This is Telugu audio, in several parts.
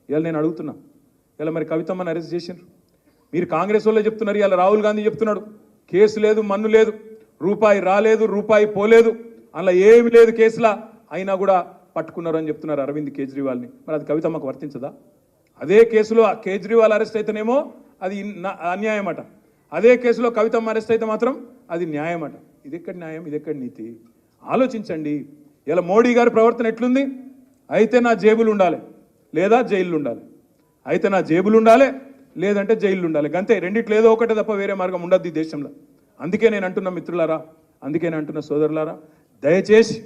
ఇవాళ నేను అడుగుతున్నా, ఇలా మరి కవితమ్మని అరెస్ట్ చేసిండ్రు. మీరు కాంగ్రెస్ వాళ్ళే చెప్తున్నారు, ఇలా రాహుల్ గాంధీ చెప్తున్నాడు కేసు లేదు, మన్ను లేదు, రూపాయి రాలేదు, రూపాయి పోలేదు, అలా ఏమి లేదు కేసులా, అయినా కూడా పట్టుకున్నారు అని చెప్తున్నారు అరవింద్ కేజ్రీవాల్ని. మరి అది కవితమ్మకు వర్తించదా? అదే కేసులో కేజ్రీవాల్ అరెస్ట్ అయితేనేమో అది అన్యాయం అట, అదే కేసులో కవితమ్మ అరెస్ట్ అయితే మాత్రం అది న్యాయం అట. ఇది ఎక్కడి న్యాయం, ఇది ఎక్కడి నీతి? ఆలోచించండి. ఇలా మోడీ గారి ప్రవర్తన ఎట్లుంది? అయితే నా జేబులు ఉండాలి లేదా జైళ్ళు ఉండాలి, అయితే నా జేబులు ఉండాలి లేదంటే జైళ్ళు ఉండాలి, అంతే. రెండిట్లో ఏదో ఒకటే తప్ప వేరే మార్గం ఉండద్దు ఈ దేశంలో. అందుకే నేను అంటున్న మిత్రులారా, అందుకే నేను అంటున్న సోదరులారా, దయచేసి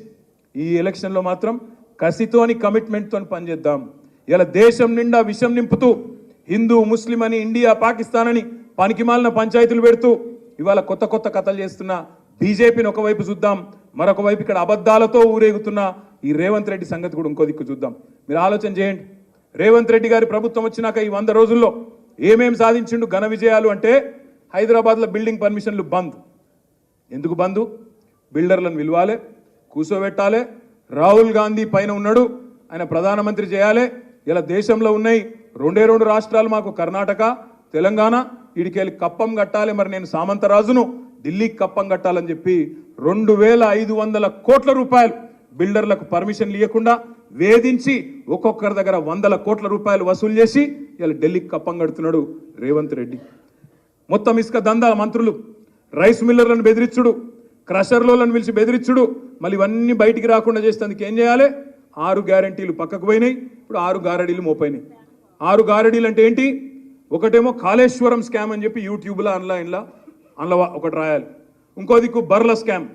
ఈ ఎలక్షన్లో మాత్రం కసితోని కమిట్మెంట్తో పనిచేద్దాం. ఇలా దేశం నిండా విషం నింపుతూ హిందూ ముస్లిం అని ఇండియా పాకిస్తాన్ అని పనికిమాలిన పంచాయతీలు పెడుతూ ఇవాళ కొత్త కొత్త కథలు చేస్తున్న బీజేపీని ఒకవైపు చూద్దాం, మరొక వైపు ఇక్కడ అబద్ధాలతో ఊరేగుతున్న ఈ రేవంత్ రెడ్డి సంగతి కూడా ఇంకో దిక్కు చూద్దాం. మీరు ఆలోచన చేయండి. రేవంత్ రెడ్డి గారి ప్రభుత్వం వచ్చినాక ఈ 100 రోజుల్లో ఏమేం సాధించిండు ఘన విజయాలు అంటే, హైదరాబాద్లో బిల్డింగ్ పర్మిషన్లు బంద్. ఎందుకు బంద్? బిల్డర్లను విలువాలే, కూర్చోబెట్టాలి, రాహుల్ గాంధీ పైన ఉన్నాడు, ఆయన ప్రధానమంత్రి చేయాలి. ఇలా దేశంలో ఉన్నాయి 2 రాష్ట్రాలు మాకు, కర్ణాటక తెలంగాణ, ఇడికెళ్ళి కప్పం కట్టాలి. మరి నేను సామంతరాజును, ఢిల్లీకి కప్పం కట్టాలని చెప్పి 2500 కోట్ల రూపాయలు బిల్డర్లకు పర్మిషన్లు ఇవ్వకుండా వేధించి ఒక్కొక్కరి దగ్గర 100 కోట్ల రూపాయలు వసూలు చేసి ఇలా ఢిల్లీకి కప్పం కడుతున్నాడు రేవంత్ రెడ్డి. మొత్తం ఇసుక దందా మంత్రులు, రైస్ మిల్లర్లను బెదిరించుడు, క్రషర్లను పిలిచి బెదిరించుడు, మళ్ళీ ఇవన్నీ బయటికి రాకుండా చేసేందుకు ఏం చేయాలి? 6 గ్యారంటీలు పక్కకు పోయినాయి, ఇప్పుడు 6 గారడీలు మోపోయినాయి. 6 గారడీలు అంటే ఏంటి? ఒకటేమో కాళేశ్వరం స్కామ్ అని చెప్పి యూట్యూబ్లో ఆన్లైన్లో ఒకటి రాయాలి, ఇంకో దిక్కు బర్ల స్కామ్,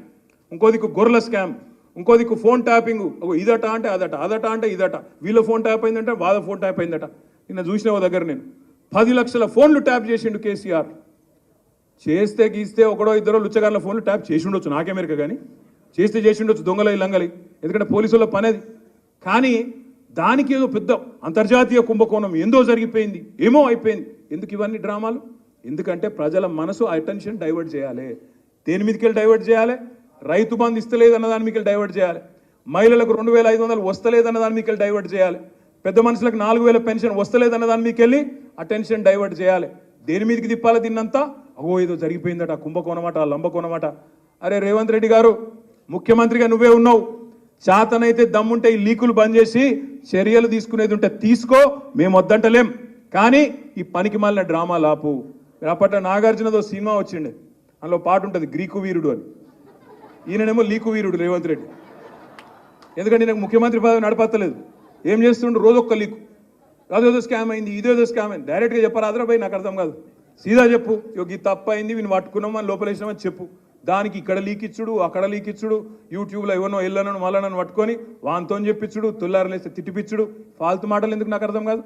ఇంకో దిక్కు గొర్రెల స్కామ్, ఇంకో దిక్కు ఫోన్ ట్యాపింగ్, ఇదట అంటే అదట, అదట అంటే ఇదట, వీళ్ళ ఫోన్ ట్యాప్ అయిందంటే వాళ్ళ ఫోన్ ట్యాప్ అయిందట. నిన్న చూసిన ఓ దగ్గర నేను 10 లక్షల ఫోన్లు ట్యాప్ చేసిండు కేసీఆర్. చేస్తే గీస్తే ఒకడో ఇద్దరో లుచ్చగారుల ఫోన్లు ట్యాప్ చేసి ఉండొచ్చు, నాకేమెరక, కానీ చేస్తే చేసి ఉండొచ్చు దొంగలై లంగలి, ఎందుకంటే పోలీసుల పనేది. కానీ దానికి ఏదో పెద్ద అంతర్జాతీయ కుంభకోణం ఏందో జరిగిపోయింది, ఏమో అయిపోయింది. ఎందుకు ఇవన్నీ డ్రామాలు? ఎందుకంటే ప్రజల మనసు అటెన్షన్ డైవర్ట్ చేయాలి. దేని మీదకెళ్ళి డైవర్ట్ చేయాలి? రైతు బంధు ఇస్తలేదన్న దాని మీదకెళ్ళి డైవర్ట్ చేయాలి, మహిళలకు 2500 వస్తలేదన్న దాని మీదకెళ్ళి డైవర్ట్ చేయాలి, పెద్ద మనుషులకు 4000 పెన్షన్ వస్తలేదన్న దాని మీదకెళ్ళి అటెన్షన్ డైవర్ట్ చేయాలి. దేని మీదకి తిప్పాలి దీన్నంతా? ఏదో జరిగిపోయిందట, కుంభకోణమట, లంబకోణమట. అరే రేవంత్ రెడ్డి గారు, ముఖ్యమంత్రిగా నువ్వే ఉన్నావు, చేతనైతే దమ్ముంటే ఈ లీకులు బంద్ చేసి చర్యలు తీసుకునేది ఉంటే తీసుకో, మేము వద్దంటలేం, కానీ ఈ పనికి మాలిన డ్రామా లాపు. అప్పట్లో నాగార్జునదో సినిమా వచ్చిండే, అందులో పాట ఉంటుంది గ్రీకు వీరుడు అని. ఈయననేమో లీకు వీరుడు రేవంత్ రెడ్డి. ఎందుకంటే నాకు ముఖ్యమంత్రి పదవి నడపత్తలేదు, ఏం చేస్తుండ్రు? రోజొక్క లీకు, అదేదో స్కామ్ అయింది, ఇదేదో స్కామ్ అయింది. డైరెక్ట్గా చెప్పారు, అదరాబాయి నాకు అర్థం కాదు, సీదా చెప్పు, ఈ తప్పు అయింది, వీని పట్టుకున్నామని లోపలేసినామని చెప్పు. దానికి ఇక్కడ లీక్ ఇచ్చుడు, అక్కడ లీక్ ఇచ్చుడు, యూట్యూబ్లో ఎవరినో ఎల్లనను మళ్ళనను పట్టుకొని వాంతో చెప్పించుడు, తుల్లారలేస్తే తిట్టిపిచ్చుడు, ఫాల్తు మాటలు ఎందుకు నాకు అర్థం కాదు.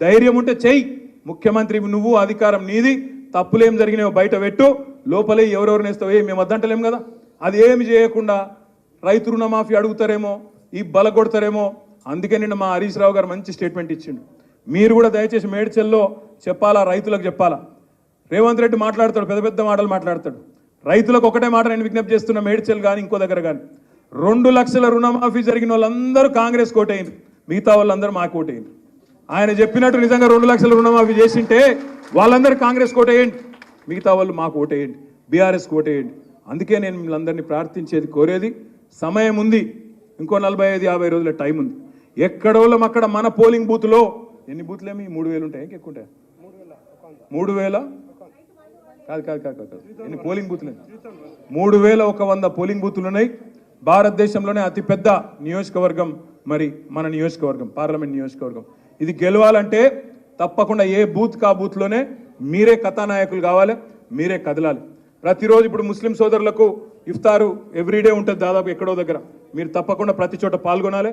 ధైర్యం ఉంటే చెయ్యి, ముఖ్యమంత్రి నువ్వు, అధికారం నీది, తప్పులేం జరిగినాయో బయట పెట్టు, లోపలే ఎవరెవరు నేస్తావో మేము వద్దంటలేం కదా. అది ఏమి చేయకుండా రైతు రుణమాఫీ అడుగుతారేమో, ఈ బలగొడతారేమో. అందుకే నిన్న మా హరీష్ రావు గారు మంచి స్టేట్మెంట్ ఇచ్చిండు. మీరు కూడా దయచేసి మేడ్చల్లో చెప్పాలా, రైతులకు చెప్పాలా. రేవంత్ రెడ్డి మాట్లాడతాడు, పెద్ద పెద్ద మాటలు మాట్లాడతాడు. రైతులకు ఒకటే మాట నేను విజ్ఞప్తి చేస్తున్నా, మేడ్చల్ కానీ ఇంకో దగ్గర కానీ, 2 లక్షల రుణమాఫీ జరిగిన వాళ్ళందరూ కాంగ్రెస్ కోటేయండి, మిగతా వాళ్ళందరూ మాకు ఓటేయండి. ఆయన చెప్పినట్టు నిజంగా 2 లక్షల రుణమాఫీ చేసింటే వాళ్ళందరూ కాంగ్రెస్ కోటేయండి, మిగతా వాళ్ళు మాకు ఓటేయండి, బీఆర్ఎస్ కోటేయండి. అందుకే నేను మిమ్మల్ని ప్రార్థించేది, కోరేది, సమయం ఉంది, ఇంకో 45-50 రోజుల టైం ఉంది. ఎక్కడోళ్ళం అక్కడ మన పోలింగ్ బూత్లో, ఎన్ని బూత్లేమి 3000 ఉంటాయి, ఇంకెక్కువ ఉంటాయి, 3000 కాదు ఎన్ని పోలింగ్ బూత్లు? 3100 పోలింగ్ బూత్లు ఉన్నాయి. భారతదేశంలోనే అతిపెద్ద నియోజకవర్గం మరి మన నియోజకవర్గం, పార్లమెంట్ నియోజకవర్గం. ఇది గెలవాలంటే తప్పకుండా ఏ బూత్ కా బూత్లోనే మీరే కథానాయకులు కావాలి, మీరే కదలాలి. ప్రతిరోజు ఇప్పుడు ముస్లిం సోదరులకు ఇఫ్తారు ఎవ్రీడే ఉంటుంది దాదాపు ఎక్కడో దగ్గర, మీరు తప్పకుండా ప్రతి చోట పాల్గొనాలి.